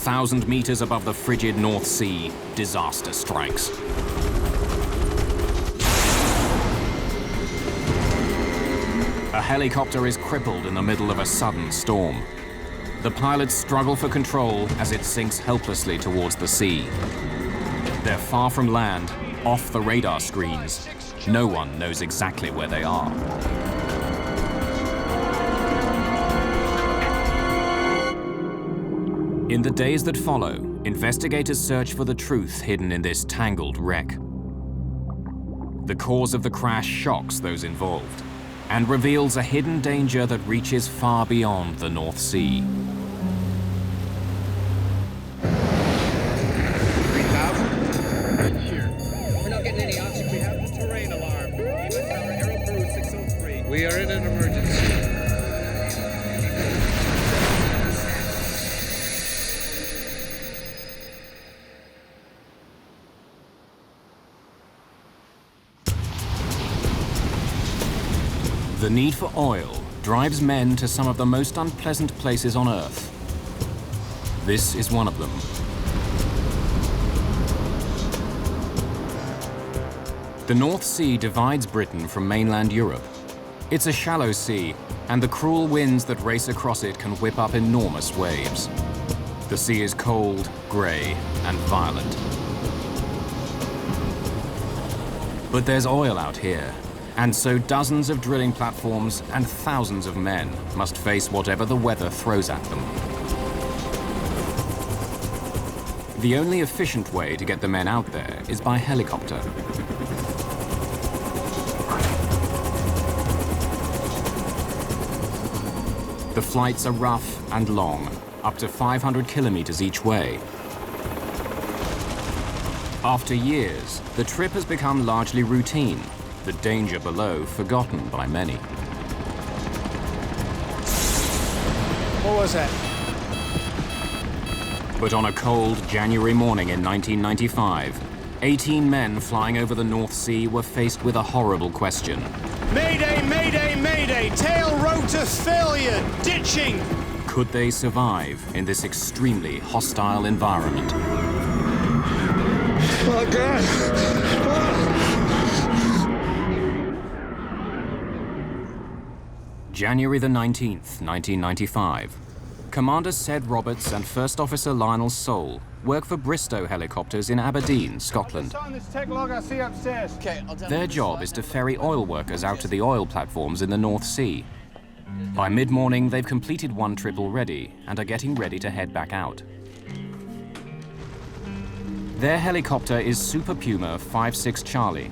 1,000 meters above the frigid North Sea, disaster strikes. A helicopter is crippled in the middle of a sudden storm. The pilots struggle for control as it sinks helplessly towards the sea. They're far from land, off the radar screens. No one knows exactly where they are. In the days that follow, investigators search for the truth hidden in this tangled wreck. The cause of the crash shocks those involved and reveals a hidden danger that reaches far beyond the North Sea. 3,000? Sure. We're not getting any oxygen. We have the terrain alarm. Even our Aero Crew 603. We are in an emergency. The need for oil drives men to some of the most unpleasant places on Earth. This is one of them. The North Sea divides Britain from mainland Europe. It's a shallow sea, and the cruel winds that race across it can whip up enormous waves. The sea is cold, grey, and violent. But there's oil out here. And so dozens of drilling platforms and thousands of men must face whatever the weather throws at them. The only efficient way to get the men out there is by helicopter. The flights are rough and long, up to 500 kilometers each way. After years, the trip has become largely routine. The danger below forgotten by many. What was that? But on a cold January morning in 1995, 18 men flying over the North Sea were faced with a horrible question. Mayday, mayday, mayday! Tail rotor failure! Ditching! Could they survive in this extremely hostile environment? Oh, God! Oh. January the 19th, 1995. Commander Sed Roberts and First Officer Lionel Sole work for Bristow Helicopters in Aberdeen, Scotland. Their job is to ferry oil workers out to the oil platforms in the North Sea. By mid-morning, they've completed one trip already and are getting ready to head back out. Their helicopter is Super Puma 56 Charlie.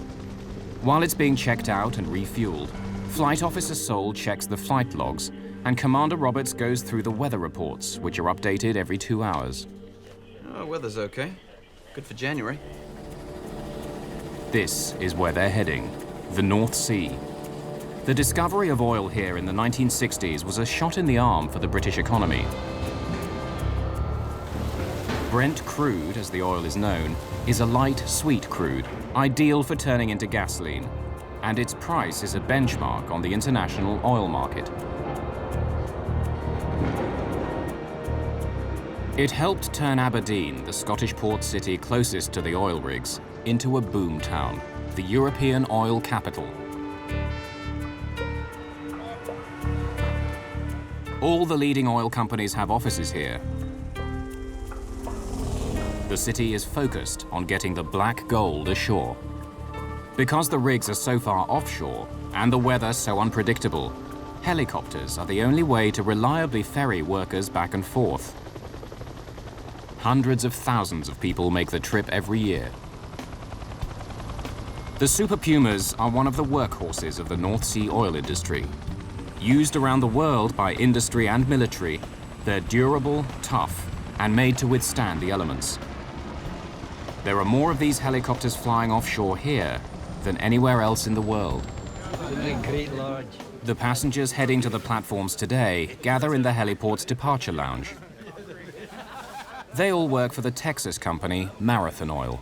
While it's being checked out and refueled, Flight Officer Sole checks the flight logs, and Commander Roberts goes through the weather reports, which are updated every 2 hours. Oh, weather's okay. Good for January. This is where they're heading, the North Sea. The discovery of oil here in the 1960s was a shot in the arm for the British economy. Brent crude, as the oil is known, is a light, sweet crude, ideal for turning into gasoline. And its price is a benchmark on the international oil market. It helped turn Aberdeen, the Scottish port city closest to the oil rigs, into a boom town, the European oil capital. All the leading oil companies have offices here. The city is focused on getting the black gold ashore. Because the rigs are so far offshore and the weather so unpredictable, helicopters are the only way to reliably ferry workers back and forth. Hundreds of thousands of people make the trip every year. The Super Pumas are one of the workhorses of the North Sea oil industry. Used around the world by industry and military, they're durable, tough, and made to withstand the elements. There are more of these helicopters flying offshore here than anywhere else in the world. The passengers heading to the platforms today gather in the heliport's departure lounge. They all work for the Texas company Marathon Oil.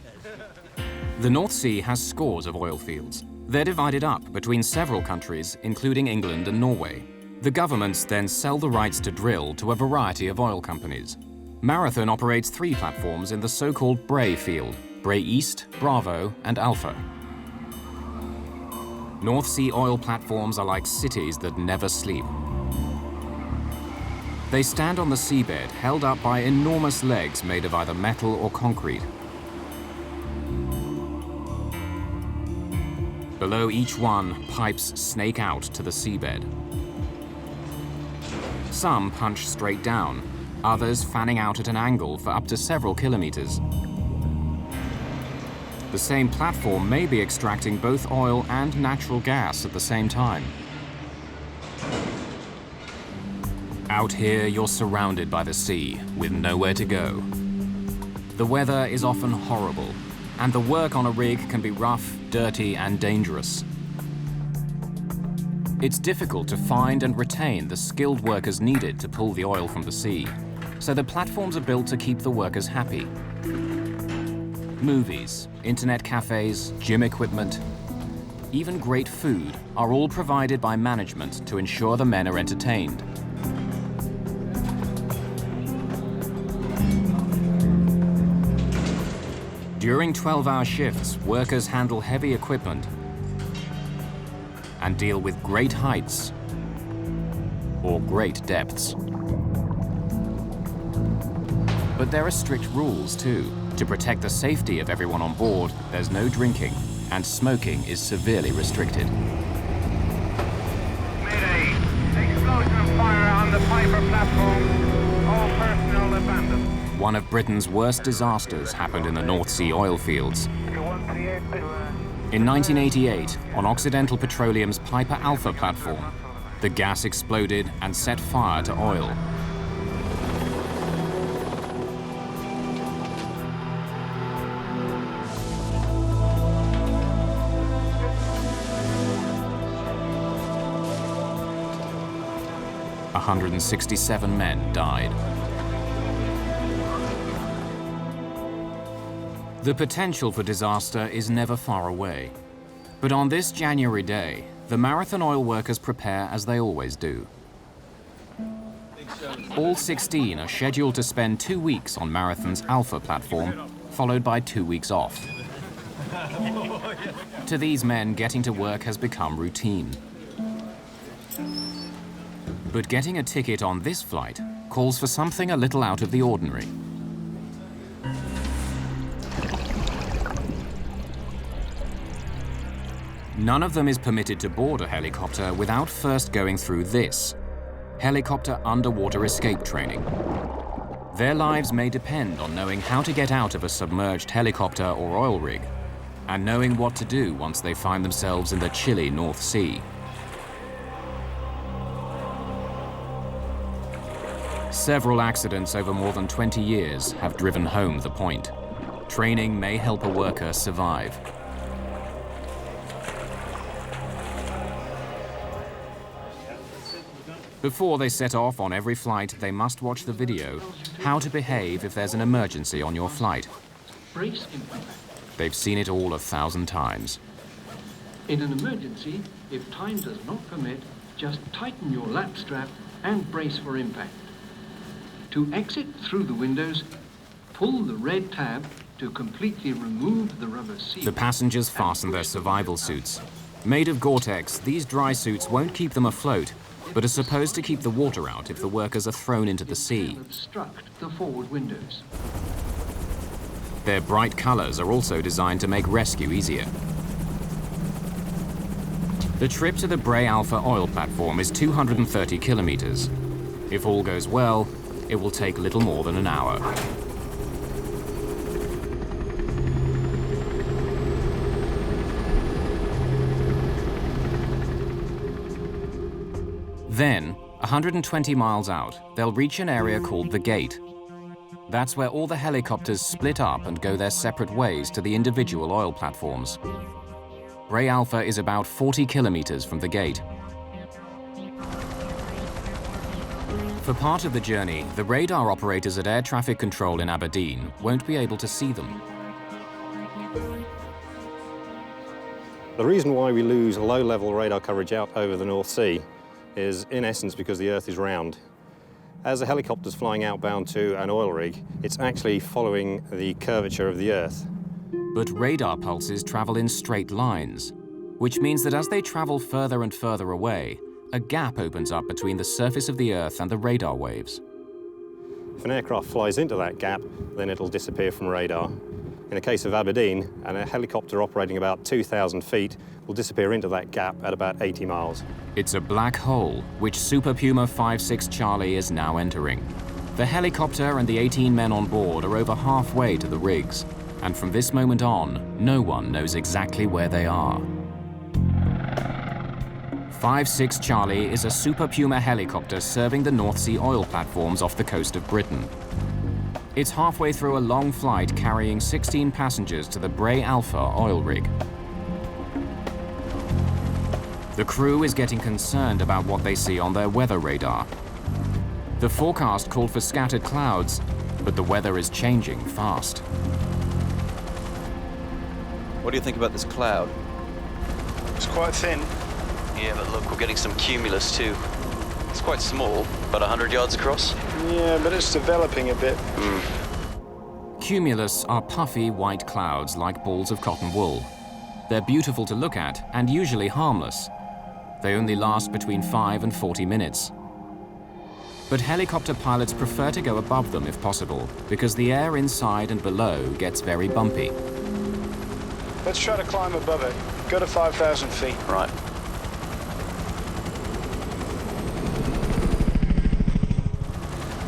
The North Sea has scores of oil fields. They're divided up between several countries, including England and Norway. The governments then sell the rights to drill to a variety of oil companies. Marathon operates 3 platforms in the so-called Bray field: Bray East, Bravo, and Alpha. North Sea oil platforms are like cities that never sleep. They stand on the seabed, held up by enormous legs made of either metal or concrete. Below each one, pipes snake out to the seabed. Some punch straight down, others fanning out at an angle for up to several kilometers. The same platform may be extracting both oil and natural gas at the same time. Out here, you're surrounded by the sea, with nowhere to go. The weather is often horrible, and the work on a rig can be rough, dirty, and dangerous. It's difficult to find and retain the skilled workers needed to pull the oil from the sea, so the platforms are built to keep the workers happy. Movies, internet cafes, gym equipment, even great food are all provided by management to ensure the men are entertained. During 12-hour shifts, workers handle heavy equipment and deal with great heights or great depths. But there are strict rules too. To protect the safety of everyone on board, there's no drinking, and smoking is severely restricted. Mayday! Explosion of fire on the Piper platform. All personnel abandoned. One of Britain's worst disasters happened in the North Sea oil fields. In 1988, on Occidental Petroleum's Piper Alpha platform, the gas exploded and set fire to oil. One 167 men died. The potential for disaster is never far away. But on this January day, the Marathon oil workers prepare as they always do. All 16 are scheduled to spend 2 weeks on Marathon's Alpha platform, followed by 2 weeks off. To these men, getting to work has become routine. But getting a ticket on this flight calls for something a little out of the ordinary. None of them is permitted to board a helicopter without first going through this: helicopter underwater escape training. Their lives may depend on knowing how to get out of a submerged helicopter or oil rig, and knowing what to do once they find themselves in the chilly North Sea. Several accidents over more than 20 years have driven home the point. Training may help a worker survive. Before they set off on every flight, they must watch the video, how to behave if there's an emergency on your flight. Brace impact. They've seen it all 1,000 times. In an emergency, if time does not permit, just tighten your lap strap and brace for impact. To exit through the windows, pull the red tab to completely remove the rubber seal. The passengers fasten their survival suits. Made of Gore-Tex, these dry suits won't keep them afloat, but are supposed to keep the water out if the workers are thrown into the sea. Obstruct the forward windows. Their bright colors are also designed to make rescue easier. The trip to the Bray Alpha oil platform is 230 kilometers. If all goes well, it will take little more than an hour. Then, 120 miles out, they'll reach an area called the Gate. That's where all the helicopters split up and go their separate ways to the individual oil platforms. Bray Alpha is about 40 kilometers from the Gate. For part of the journey, the radar operators at air traffic control in Aberdeen won't be able to see them. The reason why we lose low-level radar coverage out over the North Sea is, in essence, because the Earth is round. As a helicopter's flying outbound to an oil rig, it's actually following the curvature of the Earth. But radar pulses travel in straight lines, which means that as they travel further and further away, a gap opens up between the surface of the Earth and the radar waves. If an aircraft flies into that gap, then it'll disappear from radar. In the case of Aberdeen, a helicopter operating about 2,000 feet will disappear into that gap at about 80 miles. It's a black hole, which Super Puma 56 Charlie is now entering. The helicopter and the 18 men on board are over halfway to the rigs, and from this moment on, no one knows exactly where they are. 56 Charlie is a Super Puma helicopter serving the North Sea oil platforms off the coast of Britain. It's halfway through a long flight carrying 16 passengers to the Bray Alpha oil rig. The crew is getting concerned about what they see on their weather radar. The forecast called for scattered clouds, but the weather is changing fast. What do you think about this cloud? It's quite thin. Yeah, but look, we're getting some cumulus too. It's quite small, about 100 yards across. Yeah, but it's developing a bit. Cumulus are puffy white clouds like balls of cotton wool. They're beautiful to look at and usually harmless. They only last between 5 and 40 minutes. But helicopter pilots prefer to go above them if possible, because the air inside and below gets very bumpy. Let's try to climb above it. Go to 5,000 feet. Right.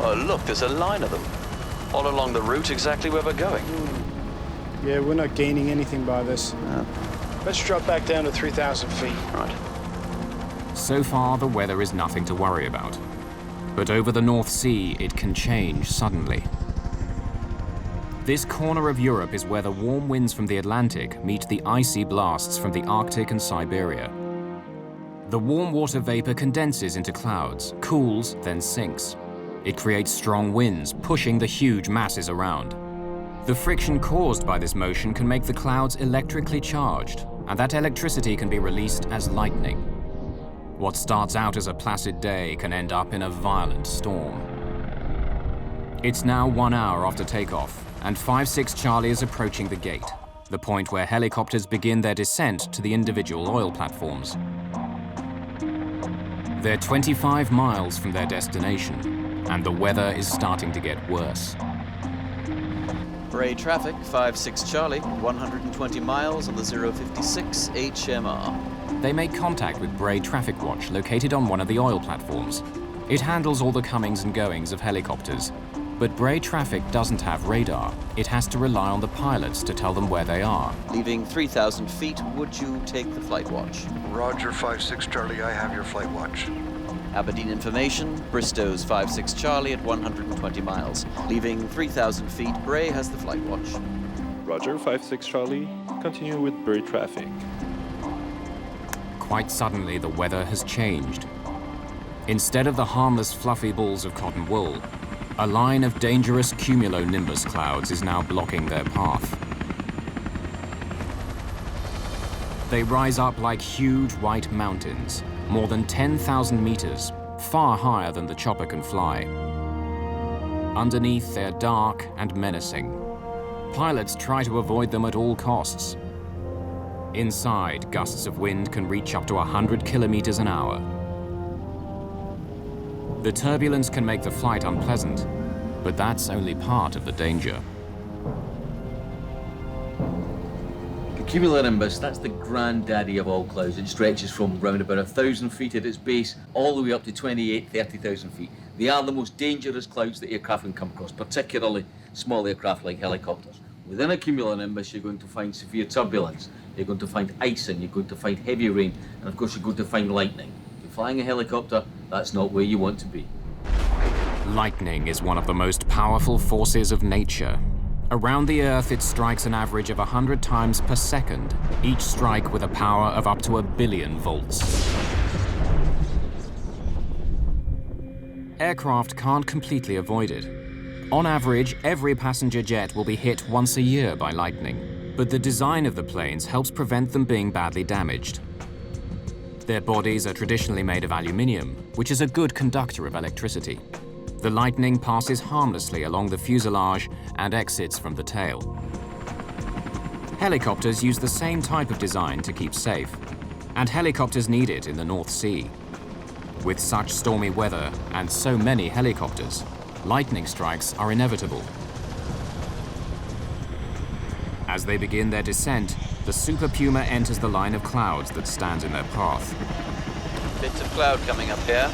Oh, look, there's a line of them. All along the route exactly where we're going. Yeah, we're not gaining anything by this. No. Let's drop back down to 3,000 feet. Right. So far, the weather is nothing to worry about. But over the North Sea, it can change suddenly. This corner of Europe is where the warm winds from the Atlantic meet the icy blasts from the Arctic and Siberia. The warm water vapor condenses into clouds, cools, then sinks. It creates strong winds, pushing the huge masses around. The friction caused by this motion can make the clouds electrically charged, and that electricity can be released as lightning. What starts out as a placid day can end up in a violent storm. It's now 1 hour after takeoff, and 56 Charlie is approaching the gate, the point where helicopters begin their descent to the individual oil platforms. They're 25 miles from their destination, and the weather is starting to get worse. Bray traffic, 56 Charlie, 120 miles on the 056 HMR. They make contact with Bray Traffic Watch, located on one of the oil platforms. It handles all the comings and goings of helicopters. But Bray Traffic doesn't have radar. It has to rely on the pilots to tell them where they are. Leaving 3,000 feet, would you take the flight watch? Roger, 56 Charlie, I have your flight watch. Aberdeen information, Bristow's 56 Charlie at 120 miles. Leaving 3,000 feet, Bray has the flight watch. Roger, 56 Charlie, continue with Bray traffic. Quite suddenly, the weather has changed. Instead of the harmless fluffy balls of cotton wool, a line of dangerous cumulonimbus clouds is now blocking their path. They rise up like huge white mountains, more than 10,000 meters, far higher than the chopper can fly. Underneath, they're dark and menacing. Pilots try to avoid them at all costs. Inside, gusts of wind can reach up to 100 kilometers an hour. The turbulence can make the flight unpleasant, but that's only part of the danger. The cumulonimbus, that's the granddaddy of all clouds. It stretches from around about 1,000 feet at its base all the way up to 28,000, 30,000 feet. They are the most dangerous clouds that aircraft can come across, particularly small aircraft like helicopters. Within a cumulonimbus, you're going to find severe turbulence, you're going to find icing, you're going to find heavy rain, and of course you're going to find lightning. If you're flying a helicopter, that's not where you want to be. Lightning is one of the most powerful forces of nature. Around the Earth, it strikes an average of 100 times per second, each strike with a power of up to 1 billion volts. Aircraft can't completely avoid it. On average, every passenger jet will be hit once a year by lightning, but the design of the planes helps prevent them being badly damaged. Their bodies are traditionally made of aluminium, which is a good conductor of electricity. The lightning passes harmlessly along the fuselage and exits from the tail. Helicopters use the same type of design to keep safe, and helicopters need it in the North Sea. With such stormy weather and so many helicopters, lightning strikes are inevitable. As they begin their descent, the Super Puma enters the line of clouds that stands in their path. Bits of cloud coming up here.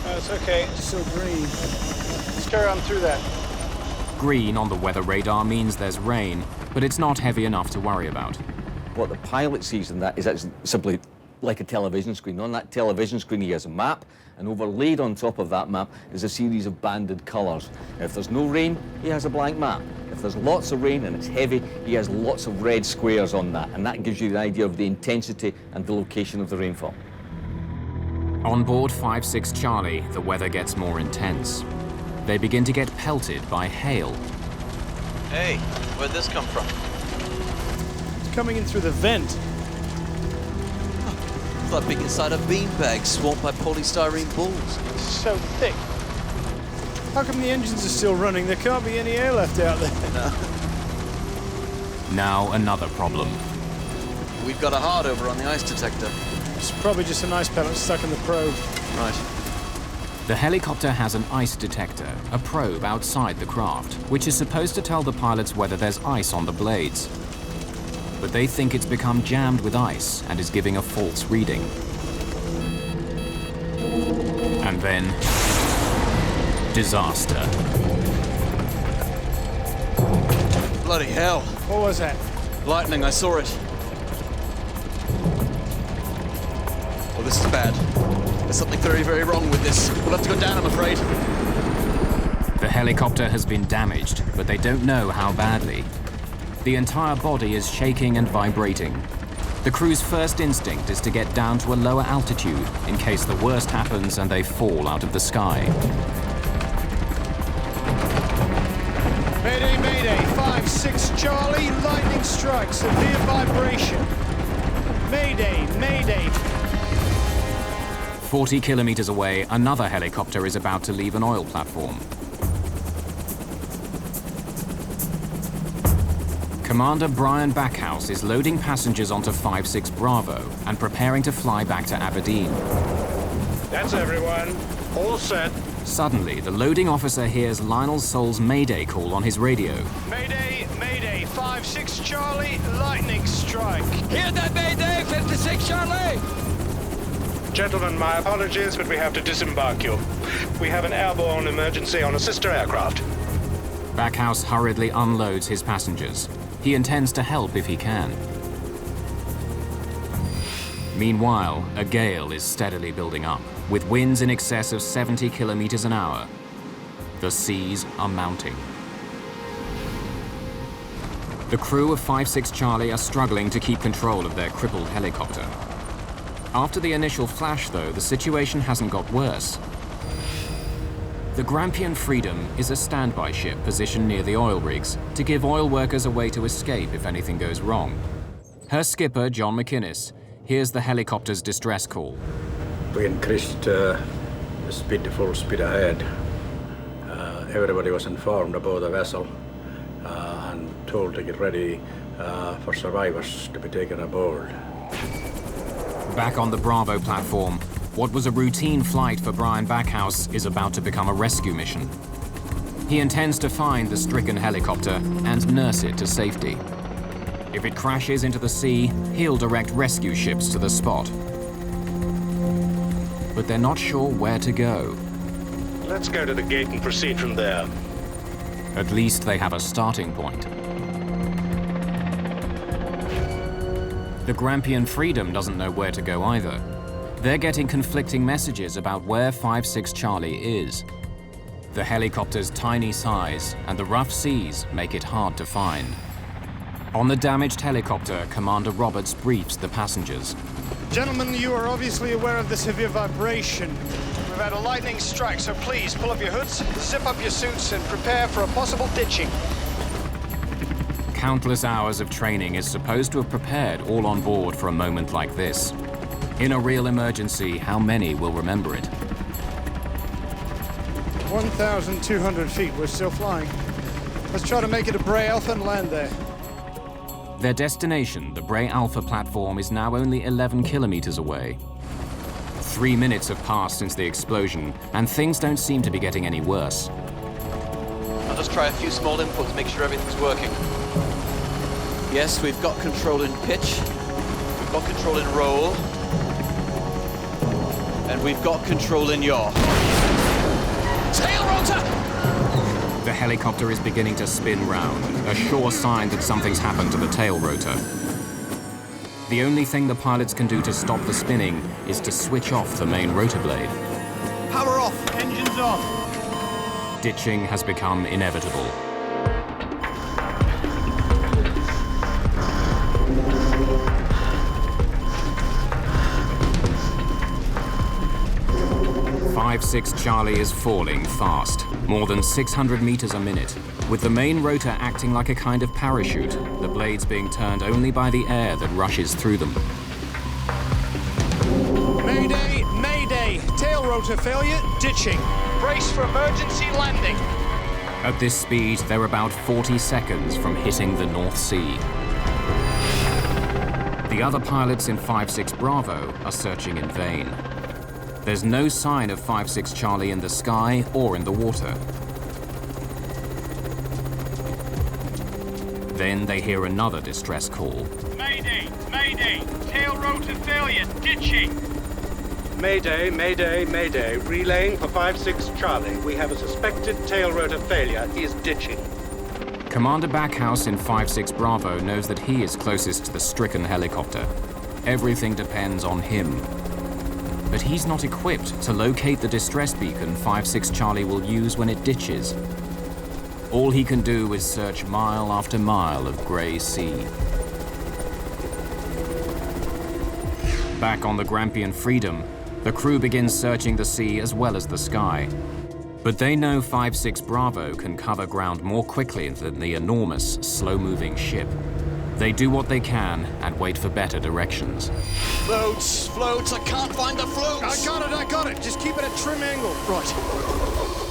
It's okay, it's still green. Let's carry on through that. Green on the weather radar means there's rain, but it's not heavy enough to worry about. What the pilot sees in that is actually simply like a television screen. On that television screen he has a map, and overlaid on top of that map is a series of banded colours. If there's no rain, he has a blank map. If there's lots of rain and it's heavy, he has lots of red squares on that, and that gives you the idea of the intensity and the location of the rainfall. On board 56 Charlie, the weather gets more intense. They begin to get pelted by hail. Hey, where'd this come from? It's coming in through the vent. It's like being inside a beanbag swamped by polystyrene balls. It's so thick. How come the engines are still running? There can't be any air left out there. No. Now another problem. We've got a hard over on the ice detector. It's probably just an ice pellet stuck in the probe. Right. The helicopter has an ice detector, a probe outside the craft, which is supposed to tell the pilots whether there's ice on the blades. But they think it's become jammed with ice and is giving a false reading. And then, disaster. Bloody hell. What was that? Lightning, I saw it. Well, this is bad. There's something very, very wrong with this. We'll have to go down, I'm afraid. The helicopter has been damaged, but they don't know how badly. The entire body is shaking and vibrating. The crew's first instinct is to get down to a lower altitude in case the worst happens and they fall out of the sky. Mayday, Mayday, 5-6 Charlie, lightning strike, severe vibration. Mayday, Mayday. 40 kilometers away, another helicopter is about to leave an oil platform. Commander Brian Backhouse is loading passengers onto 5-6 Bravo and preparing to fly back to Aberdeen. That's everyone. All set. Suddenly, the loading officer hears Lionel Sol's Mayday call on his radio. Mayday, Mayday, 5-6 Charlie, lightning strike. Hear that, Mayday, 56 Charlie! Gentlemen, my apologies, but we have to disembark you. We have an airborne emergency on a sister aircraft. Backhouse hurriedly unloads his passengers. He intends to help if he can. Meanwhile, a gale is steadily building up, with winds in excess of 70 kilometers an hour. The seas are mounting. The crew of 5-6 Charlie are struggling to keep control of their crippled helicopter. After the initial flash, though, the situation hasn't got worse. The Grampian Freedom is a standby ship positioned near the oil rigs to give oil workers a way to escape if anything goes wrong. Her skipper, John McInnes, hears the helicopter's distress call. We increased the speed to full speed ahead. Everybody was informed about the vessel and told to get ready for survivors to be taken aboard. Back on the Bravo platform, what was a routine flight for Brian Backhouse is about to become a rescue mission. He intends to find the stricken helicopter and nurse it to safety. If it crashes into the sea, he'll direct rescue ships to the spot. But they're not sure where to go. Let's go to the gate and proceed from there. At least they have a starting point. The Grampian Freedom doesn't know where to go either. They're getting conflicting messages about where 5-6 Charlie is. The helicopter's tiny size and the rough seas make it hard to find. On the damaged helicopter, Commander Roberts briefs the passengers. Gentlemen, you are obviously aware of the severe vibration. We've had a lightning strike, so please pull up your hoods, zip up your suits, and prepare for a possible ditching. Countless hours of training is supposed to have prepared all on board for a moment like this. In a real emergency, how many will remember it? 1,200 feet, we're still flying. Let's try to make it to Bray Alpha and land there. Their destination, the Bray Alpha platform, is now only 11 kilometers away. 3 minutes have passed since the explosion, and things don't seem to be getting any worse. I'll just try a few small inputs, make sure everything's working. Yes, we've got control in pitch, we've got control in roll, and we've got control in yaw. Tail rotor! The helicopter is beginning to spin round, a sure sign that something's happened to the tail rotor. The only thing the pilots can do to stop the spinning is to switch off the main rotor blade. Power off, engines off. Ditching has become inevitable. .56 Charlie is falling fast, more than 600 meters a minute, with the main rotor acting like a kind of parachute, the blades being turned only by the air that rushes through them. Mayday, mayday, tail rotor failure, ditching. Brace for emergency landing. At this speed, they're about 40 seconds from hitting the North Sea. The other pilots in 56 Bravo are searching in vain. There's no sign of 56 Charlie in the sky or in the water. Then they hear another distress call. Mayday, mayday, tail rotor failure, ditching. Mayday, mayday, mayday. Relaying for 56 Charlie. We have a suspected tail rotor failure. He is ditching. Commander Backhouse in 56 Bravo knows that he is closest to the stricken helicopter. Everything depends on him. But he's not equipped to locate the distress beacon 56 Charlie will use when it ditches. All he can do is search mile after mile of grey sea. Back on the Grampian Freedom, the crew begins searching the sea as well as the sky. But they know 56 Bravo can cover ground more quickly than the enormous, slow-moving ship. They do what they can and wait for better directions. Floats, floats, I can't find the floats. I got it. Just keep it at trim angle. Right.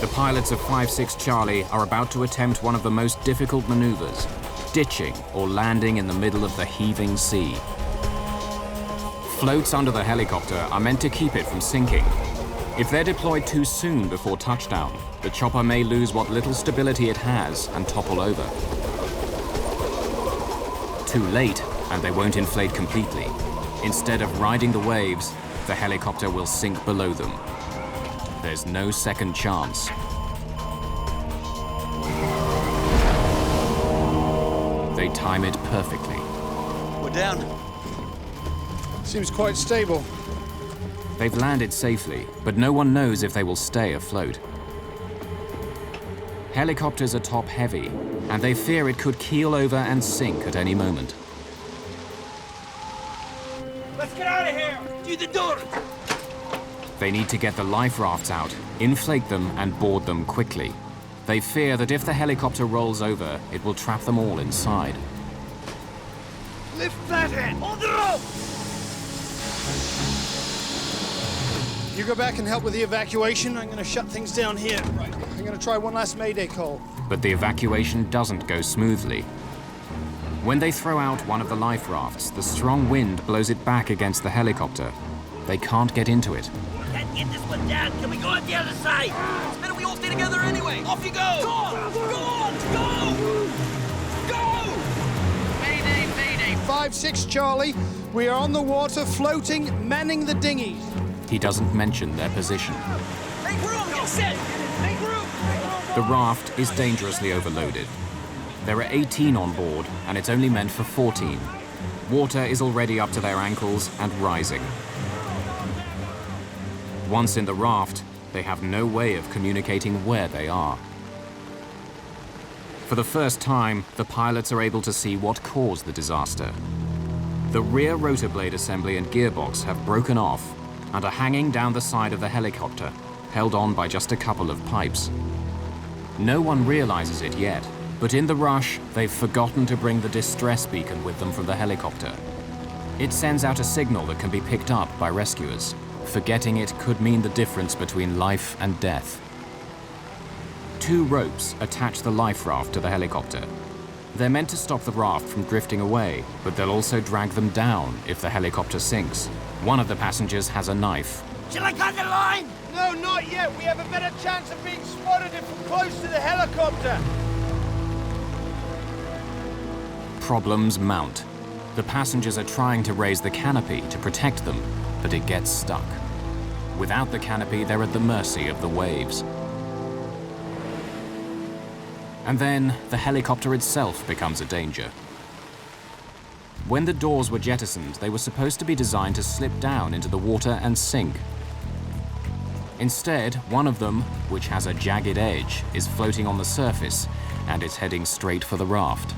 The pilots of 56 Charlie are about to attempt one of the most difficult maneuvers, ditching or landing in the middle of the heaving sea. Floats under the helicopter are meant to keep it from sinking. If they're deployed too soon before touchdown, the chopper may lose what little stability it has and topple over. Too late, and they won't inflate completely. Instead of riding the waves, the helicopter will sink below them. There's no second chance. They time it perfectly. We're down. Seems quite stable. They've landed safely, but no one knows if they will stay afloat. Helicopters are top-heavy, and they fear it could keel over and sink at any moment. Let's get out of here! To the door! They need to get the life rafts out, inflate them, and board them quickly. They fear that if the helicopter rolls over, it will trap them all inside. Lift that end! On the rope! You go back and help with the evacuation. I'm going to shut things down here. Right. I'm going to try one last mayday call. But the evacuation doesn't go smoothly. When they throw out one of the life rafts, the strong wind blows it back against the helicopter. They can't get into it. Can't get this one down. Can we go on the other side? It's better we all stay together anyway. Off you go! Go on! Go on! Go! Go! Mayday, mayday! 56 Charlie, we are on the water, floating, manning the dinghies. He doesn't mention their position. Make room! Get set! Make room! The raft is dangerously overloaded. There are 18 on board, and it's only meant for 14. Water is already up to their ankles and rising. Once in the raft, they have no way of communicating where they are. For the first time, the pilots are able to see what caused the disaster. The rear rotor blade assembly and gearbox have broken off and are hanging down the side of the helicopter, held on by just a couple of pipes. No one realizes it yet, but in the rush, they've forgotten to bring the distress beacon with them from the helicopter. It sends out a signal that can be picked up by rescuers. Forgetting it could mean the difference between life and death. 2 ropes attach the life raft to the helicopter. They're meant to stop the raft from drifting away, but they'll also drag them down if the helicopter sinks. One of the passengers has a knife. Shall I cut the line? No, not yet. We have a better chance of being spotted if we're close to the helicopter. Problems mount. The passengers are trying to raise the canopy to protect them, but it gets stuck. Without the canopy, they're at the mercy of the waves. And then the helicopter itself becomes a danger. When the doors were jettisoned, they were supposed to be designed to slip down into the water and sink. Instead, one of them, which has a jagged edge, is floating on the surface and is heading straight for the raft.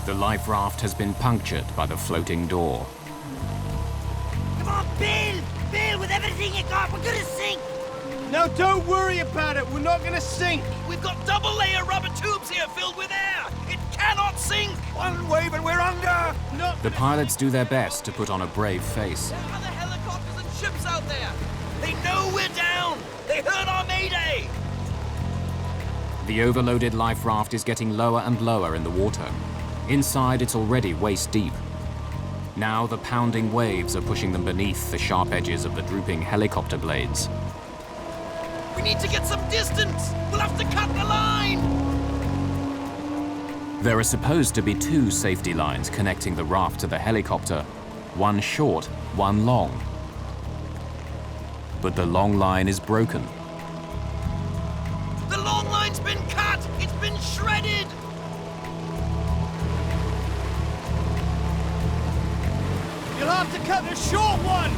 The life raft has been punctured by the floating door. Come on, Bill! Bill, with everything you got, we're gonna sink! No, don't worry about it. We're not gonna sink. We've got double-layer rubber tubes here filled with air! It cannot sink! One wave and we're under! No. The pilots do their best to put on a brave face. There are other helicopters and ships out there! They know we're down! They heard our Mayday! The overloaded life raft is getting lower and lower in the water. Inside, it's already waist deep. Now the pounding waves are pushing them beneath the sharp edges of the drooping helicopter blades. We need to get some distance! We'll have to cut the line! There are supposed to be 2 safety lines connecting the raft to the helicopter, one short, one long. But the long line is broken. The long line's been cut! It's been shredded! You'll have to cut the short one!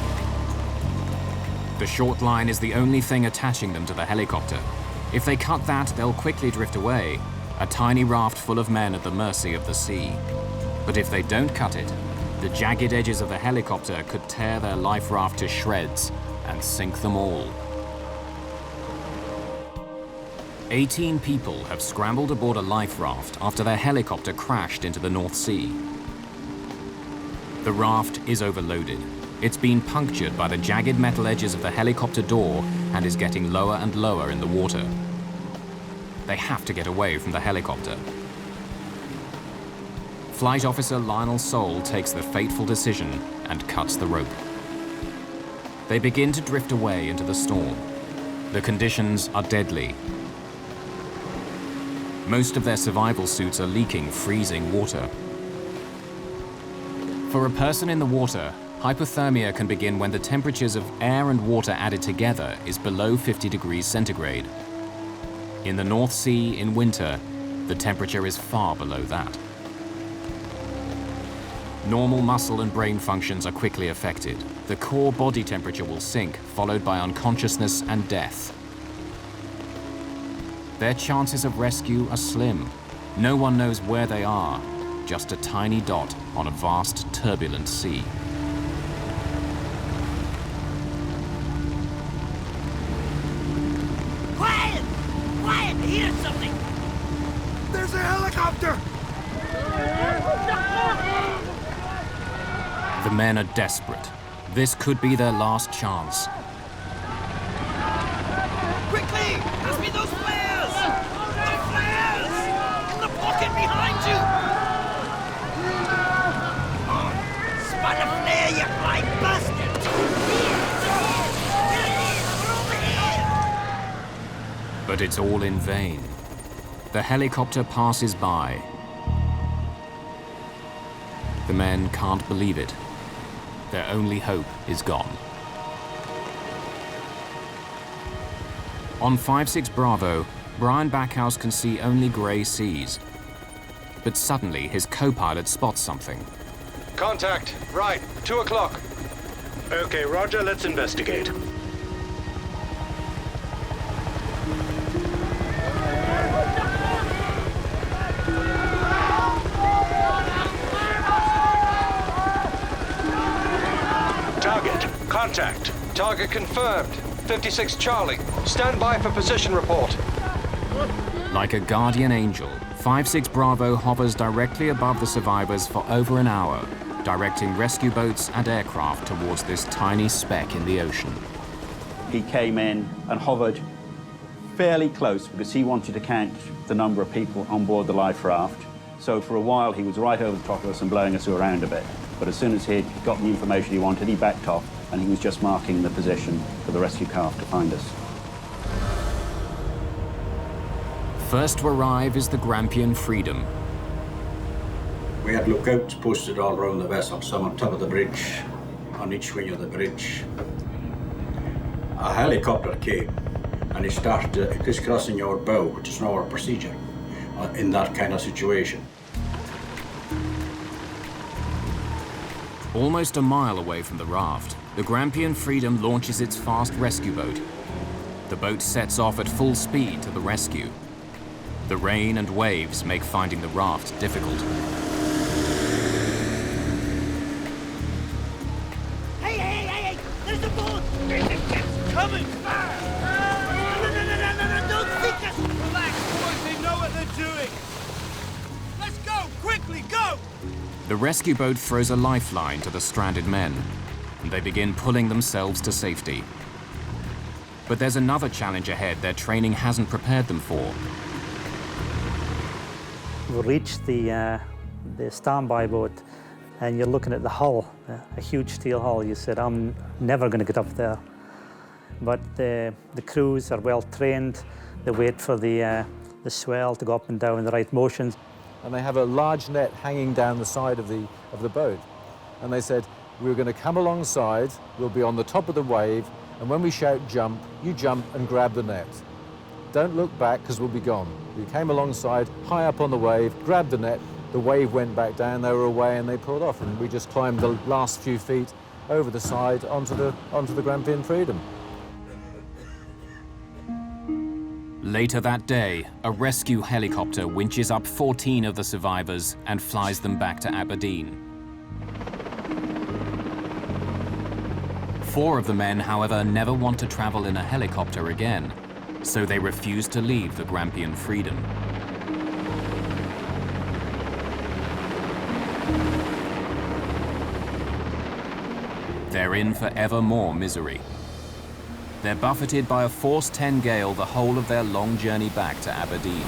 The short line is the only thing attaching them to the helicopter. If they cut that, they'll quickly drift away, a tiny raft full of men at the mercy of the sea. But if they don't cut it, the jagged edges of the helicopter could tear their life raft to shreds and sink them all. 18 people have scrambled aboard a life raft after their helicopter crashed into the North Sea. The raft is overloaded. It's been punctured by the jagged metal edges of the helicopter door and is getting lower and lower in the water. They have to get away from the helicopter. Flight Officer Lionel Soule takes the fateful decision and cuts the rope. They begin to drift away into the storm. The conditions are deadly. Most of their survival suits are leaking freezing water. For a person in the water, hypothermia can begin when the temperatures of air and water added together is below 50 degrees centigrade. In the North Sea in winter, the temperature is far below that. Normal muscle and brain functions are quickly affected. The core body temperature will sink, followed by unconsciousness and death. Their chances of rescue are slim. No one knows where they are, just a tiny dot on a vast, turbulent sea. Quiet! Quiet! I hear something! There's a helicopter! The men are desperate. This could be their last chance. Quickly! Pass me those flares! The flares! In the pocket behind you! Spot a flare, you blind bastard! Here it is! We're over here! But it's all in vain. The helicopter passes by. The men can't believe it. Their only hope is gone. On 56 Bravo, Brian Backhouse can see only grey seas. But suddenly his co-pilot spots something. Contact. Right. 2 o'clock. Okay, Roger, let's investigate. Target. Contact. Target confirmed. 56 Charlie. Stand by for position report. Like a guardian angel, 56 Bravo hovers directly above the survivors for over an hour, directing rescue boats and aircraft towards this tiny speck in the ocean. He came in and hovered fairly close because he wanted to count the number of people on board the life raft. So for a while he was right over the top of us and blowing us around a bit. But as soon as he'd got the information he wanted, he backed off and he was just marking the position for the rescue craft to find us. First to arrive is the Grampian Freedom. We had lookouts posted all around the vessel, some on top of the bridge, on each wing of the bridge. A helicopter came and he started crisscrossing our bow, which is not our procedure in that kind of situation. Almost a mile away from the raft, the Grampian Freedom launches its fast rescue boat. The boat sets off at full speed to the rescue. The rain and waves make finding the raft difficult. Hey! There's a boat! It's coming! No, don't think us! Relax, boys, they know what they're doing! Let's go! Quickly, go! The rescue boat throws a lifeline to the stranded men, and they begin pulling themselves to safety. But there's another challenge ahead their training hasn't prepared them for. We reached the standby boat, and you're looking at the hull, a huge steel hull. You said, I'm never going to get up there. But the crews are well trained. They wait for the swell to go up and down in the right motions. And they have a large net hanging down the side of the boat. And they said, we're going to come alongside, we'll be on the top of the wave, and when we shout jump, you jump and grab the net. Don't look back, because we'll be gone. We came alongside, high up on the wave, grabbed the net, the wave went back down, they were away, and they pulled off. And we just climbed the last few feet over the side onto the Grampian Freedom. Later that day, a rescue helicopter winches up 14 of the survivors and flies them back to Aberdeen. 4 of the men, however, never want to travel in a helicopter again, so they refuse to leave the Grampian Freedom. They're in for ever more misery. They're buffeted by a force 10 gale the whole of their long journey back to Aberdeen.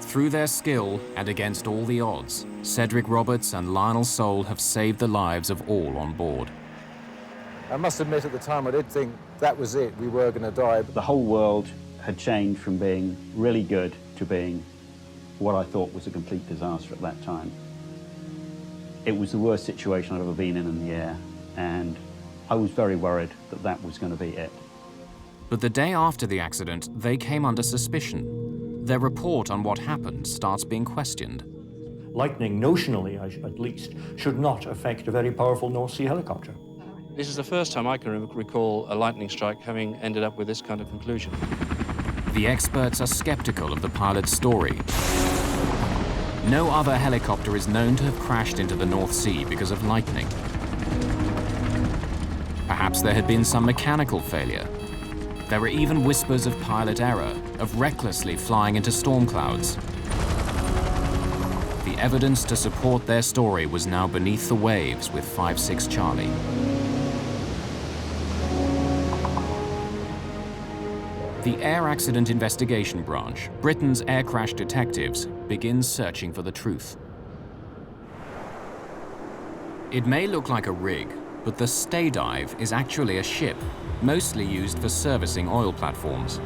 Through their skill and against all the odds, Cedric Roberts and Lionel Sole have saved the lives of all on board. I must admit at the time I did think that was it, we were going to die. The whole world had changed from being really good to being what I thought was a complete disaster at that time. It was the worst situation I'd ever been in the air, and I was very worried that that was going to be it. But the day after the accident, they came under suspicion. Their report on what happened starts being questioned. Lightning, notionally at least, should not affect a very powerful North Sea helicopter. This is the first time I can recall a lightning strike having ended up with this kind of conclusion. The experts are skeptical of the pilot's story. No other helicopter is known to have crashed into the North Sea because of lightning. Perhaps there had been some mechanical failure. There were even whispers of pilot error, of recklessly flying into storm clouds. The evidence to support their story was now beneath the waves with 5-6 Charlie. The Air Accident Investigation Branch, Britain's air crash detectives, begins searching for the truth. It may look like a rig, but the Stay Dive is actually a ship, mostly used for servicing oil platforms.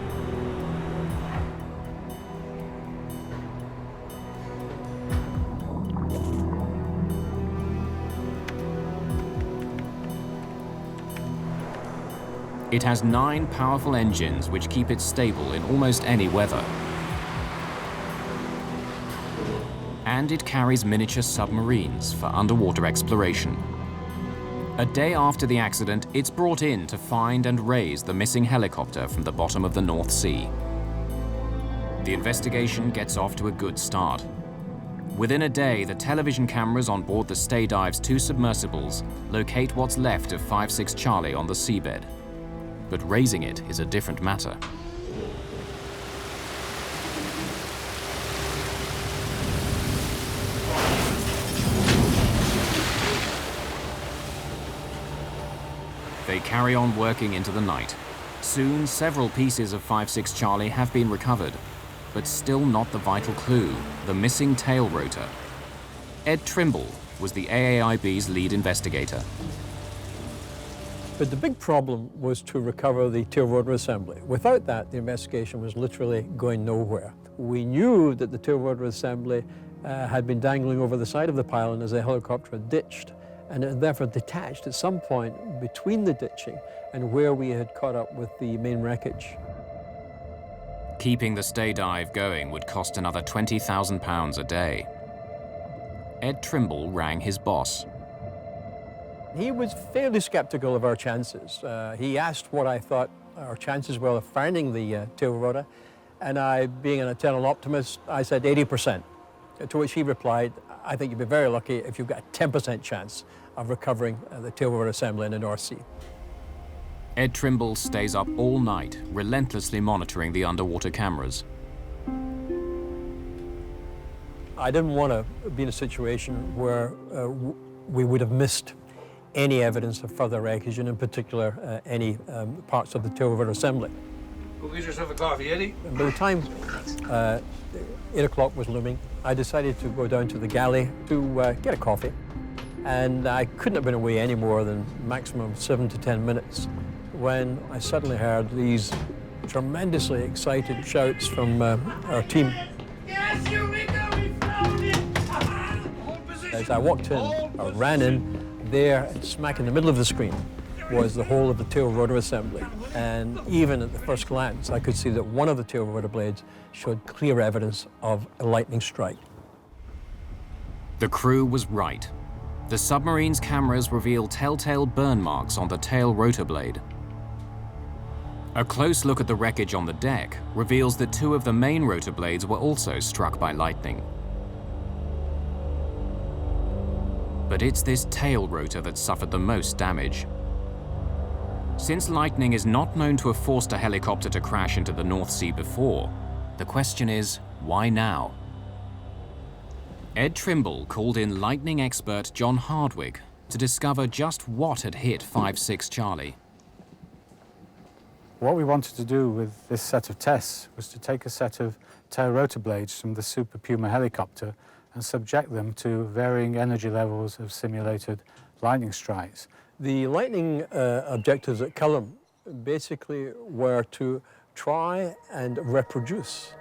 It has 9 powerful engines which keep it stable in almost any weather. And it carries miniature submarines for underwater exploration. A day after the accident, it's brought in to find and raise the missing helicopter from the bottom of the North Sea. The investigation gets off to a good start. Within a day, the television cameras on board the Stay Dive's 2 submersibles locate what's left of 5-6 Charlie on the seabed. But raising it is a different matter. They carry on working into the night. Soon, several pieces of 5-6 Charlie have been recovered, but still not the vital clue, the missing tail rotor. Ed Trimble was the AAIB's lead investigator. But the big problem was to recover the tail rotor assembly. Without that, the investigation was literally going nowhere. We knew that the tail rotor assembly had been dangling over the side of the pylon as the helicopter had ditched, and it therefore detached at some point between the ditching and where we had caught up with the main wreckage. Keeping the stay dive going would cost another £20,000 a day. Ed Trimble rang his boss. He was fairly skeptical of our chances. He asked what I thought our chances were of finding the tail rotor, and I, being an eternal optimist, I said 80%, to which he replied, I think you'd be very lucky if you've got a 10% chance of recovering the tail rotor assembly in the North Sea. Ed Trimble stays up all night, relentlessly monitoring the underwater cameras. I didn't want to be in a situation where we would have missed any evidence of further wreckage, and in particular, any parts of the tail rotor assembly. Go get yourself a coffee, Eddie. And by the time 8 o'clock was looming, I decided to go down to the galley to get a coffee. And I couldn't have been away any more than maximum 7 to 10 minutes when I suddenly heard these tremendously excited shouts from our team. Yes, Eureka, we found it! As I walked in, I ran in, there, and smack in the middle of the screen was the whole of the tail rotor assembly. And even at the first glance, I could see that one of the tail rotor blades showed clear evidence of a lightning strike. The crew was right. The submarine's cameras reveal telltale burn marks on the tail rotor blade. A close look at the wreckage on the deck reveals that 2 of the main rotor blades were also struck by lightning. But it's this tail rotor that suffered the most damage. Since lightning is not known to have forced a helicopter to crash into the North Sea before, the question is, why now? Ed Trimble called in lightning expert John Hardwick to discover just what had hit 5-6 Charlie. What we wanted to do with this set of tests was to take a set of tail rotor blades from the Super Puma helicopter and subject them to varying energy levels of simulated lightning strikes. The lightning objectives at Culham basically were to try and reproduce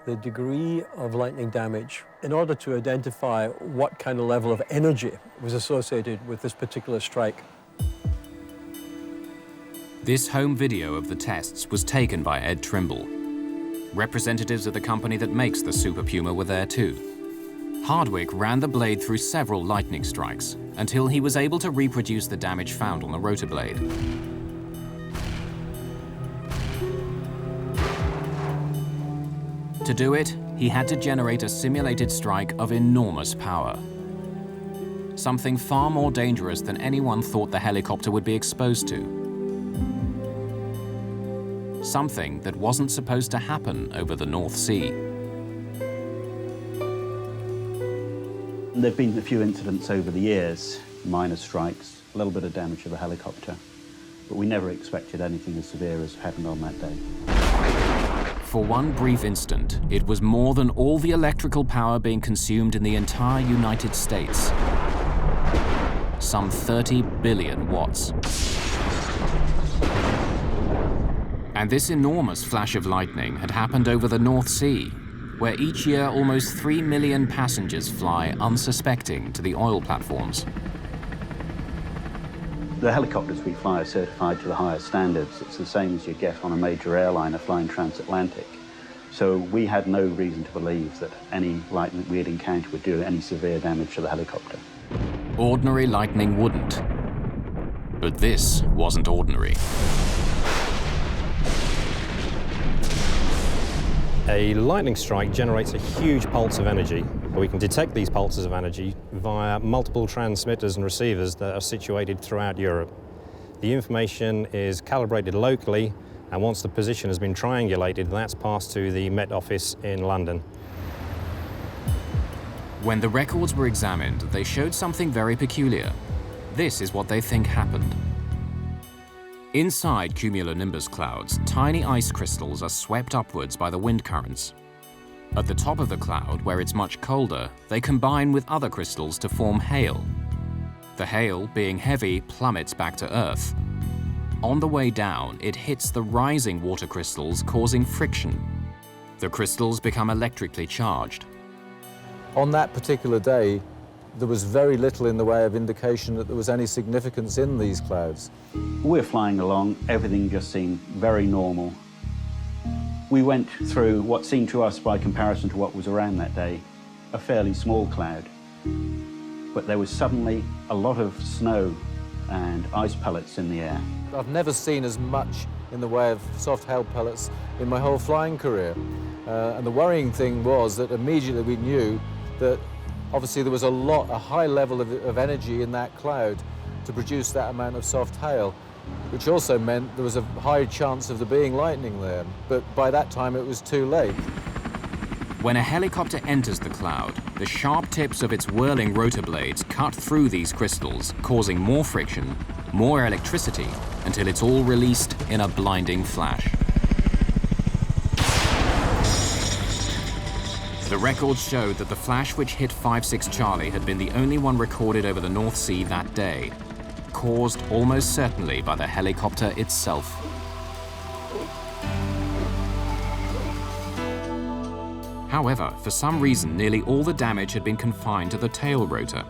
the degree of lightning damage in order to identify what kind of level of energy was associated with this particular strike. This home video of the tests was taken by Ed Trimble. Representatives of the company that makes the Super Puma were there too. Hardwick ran the blade through several lightning strikes until he was able to reproduce the damage found on the rotor blade. To do it, he had to generate a simulated strike of enormous power. Something far more dangerous than anyone thought the helicopter would be exposed to. Something that wasn't supposed to happen over the North Sea. There have been a few incidents over the years, minor strikes, a little bit of damage to the helicopter, but we never expected anything as severe as happened on that day. For one brief instant, it was more than all the electrical power being consumed in the entire United States. Some 30 billion watts. And this enormous flash of lightning had happened over the North Sea, where each year almost 3 million passengers fly unsuspecting to the oil platforms. The helicopters we fly are certified to the highest standards. It's the same as you get on a major airliner flying transatlantic. So we had no reason to believe that any lightning we had encountered would do any severe damage to the helicopter. Ordinary lightning wouldn't. But this wasn't ordinary. A lightning strike generates a huge pulse of energy. We can detect these pulses of energy via multiple transmitters and receivers that are situated throughout Europe. The information is calibrated locally, and once the position has been triangulated, that's passed to the Met Office in London. When the records were examined, they showed something very peculiar. This is what they think happened. Inside cumulonimbus clouds, tiny ice crystals are swept upwards by the wind currents. At the top of the cloud, where it's much colder, they combine with other crystals to form hail. The hail, being heavy, plummets back to Earth. On the way down, it hits the rising water crystals, causing friction. The crystals become electrically charged. On that particular day, there was very little in the way of indication that there was any significance in these clouds. We're flying along, everything just seemed very normal. We went through what seemed to us, by comparison to what was around that day, a fairly small cloud. But there was suddenly a lot of snow and ice pellets in the air. I've never seen as much in the way of soft hail pellets in my whole flying career. And the worrying thing was that immediately we knew that obviously there was a high level of energy in that cloud to produce that amount of soft hail, which also meant there was a high chance of there being lightning there. But by that time it was too late. When a helicopter enters the cloud, the sharp tips of its whirling rotor blades cut through these crystals, causing more friction, more electricity, until it's all released in a blinding flash. The records showed that the flash which hit 5-6 Charlie had been the only one recorded over the North Sea that day, caused almost certainly by the helicopter itself. However, for some reason, nearly all the damage had been confined to the tail rotor.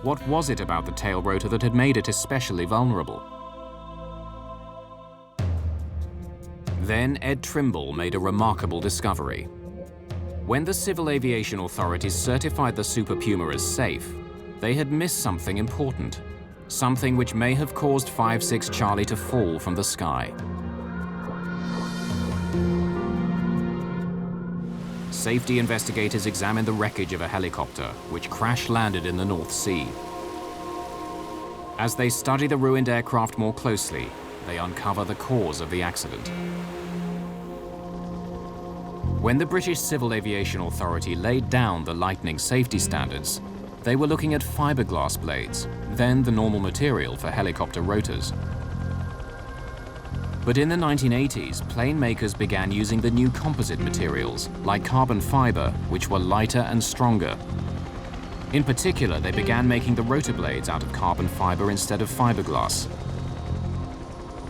What was it about the tail rotor that had made it especially vulnerable? Then Ed Trimble made a remarkable discovery. When the civil aviation authorities certified the Super Puma as safe, they had missed something important, something which may have caused 5-6 Charlie to fall from the sky. Safety investigators examined the wreckage of a helicopter which crash-landed in the North Sea. As they study the ruined aircraft more closely, they uncover the cause of the accident. When the British Civil Aviation Authority laid down the Lightning safety standards, they were looking at fiberglass blades, then the normal material for helicopter rotors. But in the 1980s, plane makers began using the new composite materials, like carbon fiber, which were lighter and stronger. In particular, they began making the rotor blades out of carbon fiber instead of fiberglass.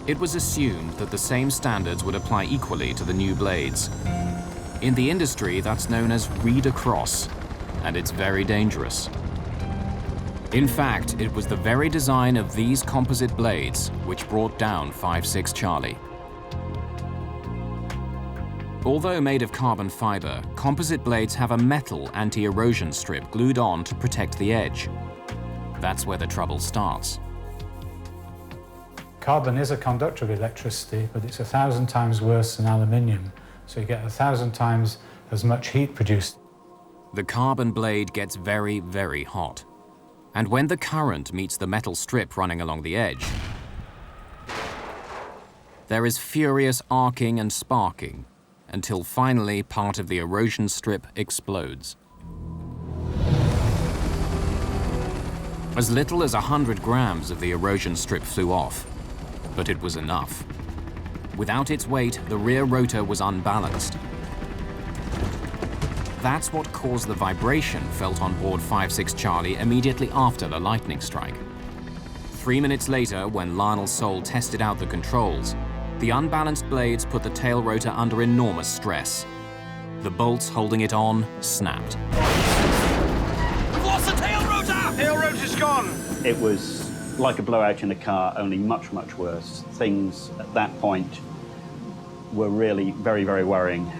It was assumed that the same standards would apply equally to the new blades. In the industry, that's known as read across, and it's very dangerous. In fact, it was the very design of these composite blades which brought down 5-6 Charlie. Although made of carbon fiber, composite blades have a metal anti-erosion strip glued on to protect the edge. That's where the trouble starts. Carbon is a conductor of electricity, but it's 1,000 times worse than aluminium, so you get 1,000 times as much heat produced. The carbon blade gets very, very hot. And when the current meets the metal strip running along the edge, there is furious arcing and sparking, until finally part of the erosion strip explodes. As little as 100 grams of the erosion strip flew off, but it was enough. Without its weight, the rear rotor was unbalanced. That's what caused the vibration felt on board 5-6 Charlie immediately after the lightning strike. 3 minutes later, when Lionel Soule tested out the controls, the unbalanced blades put the tail rotor under enormous stress. The bolts holding it on snapped. We've lost the tail rotor! Tail rotor's gone! It was like a blowout in a car, only much, much worse. Things at that point were really very, very worrying.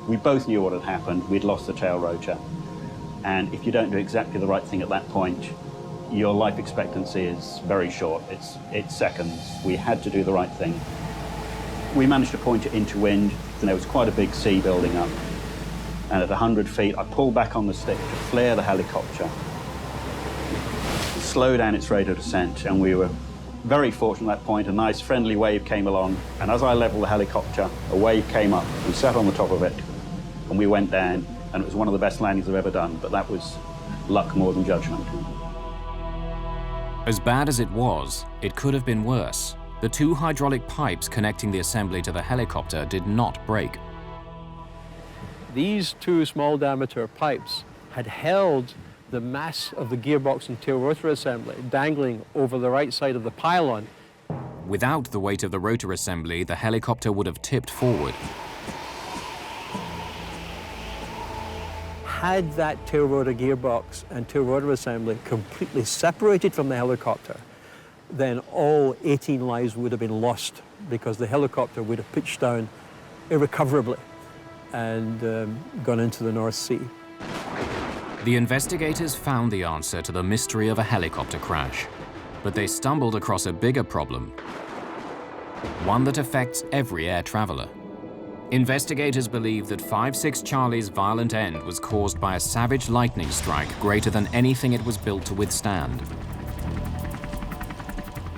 We both knew what had happened. We'd lost the tail rotor. And if you don't do exactly the right thing at that point, your life expectancy is very short. It's seconds. We had to do the right thing. We managed to point it into wind, and there was quite a big sea building up. And at 100 feet, I pulled back on the stick to flare the helicopter, slow down its rate of descent, and we were very fortunate at that point. A nice friendly wave came along, and as I leveled the helicopter, a wave came up. We sat on the top of it, and we went down, and it was one of the best landings I've ever done, but that was luck more than judgment. As bad as it was, it could have been worse. The two hydraulic pipes connecting the assembly to the helicopter did not break. These two small diameter pipes had held the mass of the gearbox and tail rotor assembly dangling over the right side of the pylon. Without the weight of the rotor assembly, the helicopter would have tipped forward. Had that tail rotor gearbox and tail rotor assembly completely separated from the helicopter, then all 18 lives would have been lost because the helicopter would have pitched down irrecoverably and gone into the North Sea. The investigators found the answer to the mystery of a helicopter crash, but they stumbled across a bigger problem, one that affects every air traveler. Investigators believe that 5-6 Charlie's violent end was caused by a savage lightning strike greater than anything it was built to withstand.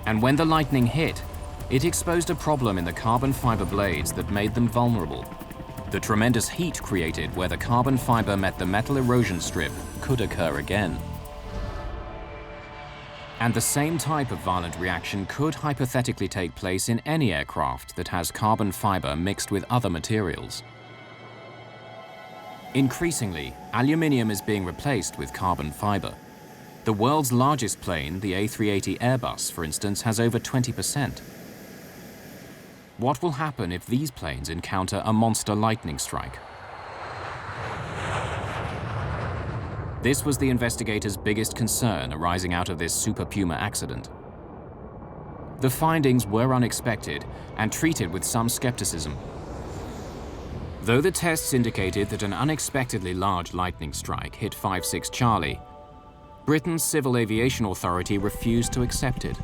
And when the lightning hit, it exposed a problem in the carbon fiber blades that made them vulnerable. The tremendous heat created where the carbon fiber met the metal erosion strip could occur again. And the same type of violent reaction could hypothetically take place in any aircraft that has carbon fiber mixed with other materials. Increasingly, aluminium is being replaced with carbon fiber. The world's largest plane, the A380 Airbus, for instance, has over 20%. What will happen if these planes encounter a monster lightning strike? This was the investigators' biggest concern arising out of this Super Puma accident. The findings were unexpected and treated with some skepticism. Though the tests indicated that an unexpectedly large lightning strike hit 5-6 Charlie, Britain's Civil Aviation Authority refused to accept it.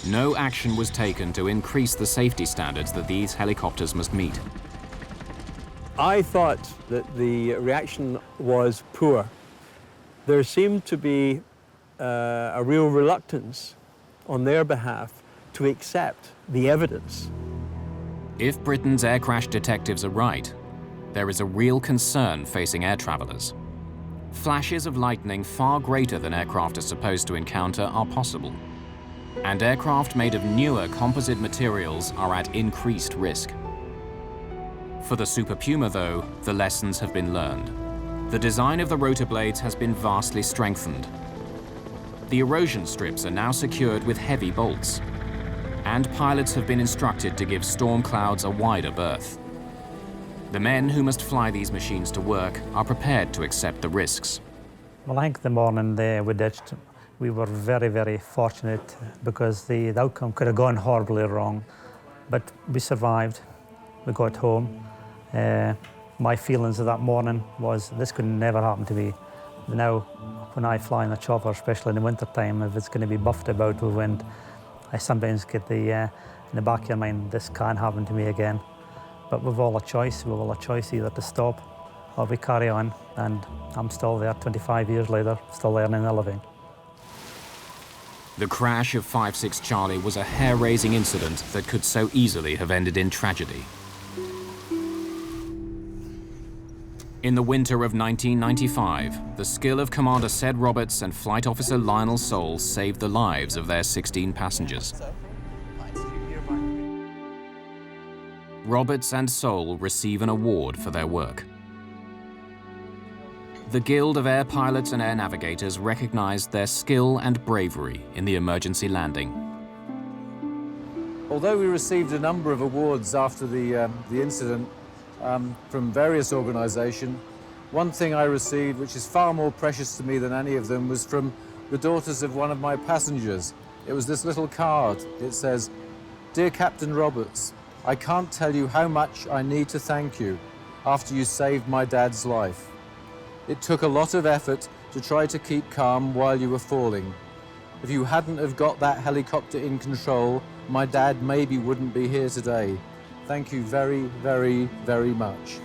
No action was taken to increase the safety standards that these helicopters must meet. I thought that the reaction was poor. There seemed to be a real reluctance on their behalf to accept the evidence. If Britain's air crash detectives are right, there is a real concern facing air travelers. Flashes of lightning far greater than aircraft are supposed to encounter are possible. And aircraft made of newer composite materials are at increased risk. For the Super Puma, though, the lessons have been learned. The design of the rotor blades has been vastly strengthened. The erosion strips are now secured with heavy bolts, and pilots have been instructed to give storm clouds a wider berth. The men who must fly these machines to work are prepared to accept the risks. Well, I think the morning we ditched, we were very, very fortunate because the outcome could have gone horribly wrong. But we survived, we got home. My feelings of that morning was this could never happen to me. Now, when I fly in a chopper, especially in the winter time, if it's going to be buffed about with wind, I sometimes get in the back of your mind, this can't happen to me again. But we've all a choice. We've all a choice either to stop or we carry on. And I'm still there 25 years later, still learning and living. The crash of 5-6 Charlie was a hair-raising incident that could so easily have ended in tragedy. In the winter of 1995, the skill of Commander Ced Roberts and Flight Officer Lionel Soule saved the lives of their 16 passengers. Roberts and Soule receive an award for their work. The Guild of Air Pilots and Air Navigators recognized their skill and bravery in the emergency landing. Although we received a number of awards after the incident from various organisations, one thing I received, which is far more precious to me than any of them, was from the daughters of one of my passengers. It was this little card. It says, "Dear Captain Roberts, I can't tell you how much I need to thank you after you saved my dad's life. It took a lot of effort to try to keep calm while you were falling. If you hadn't have got that helicopter in control, my dad maybe wouldn't be here today. Thank you very, very, very much."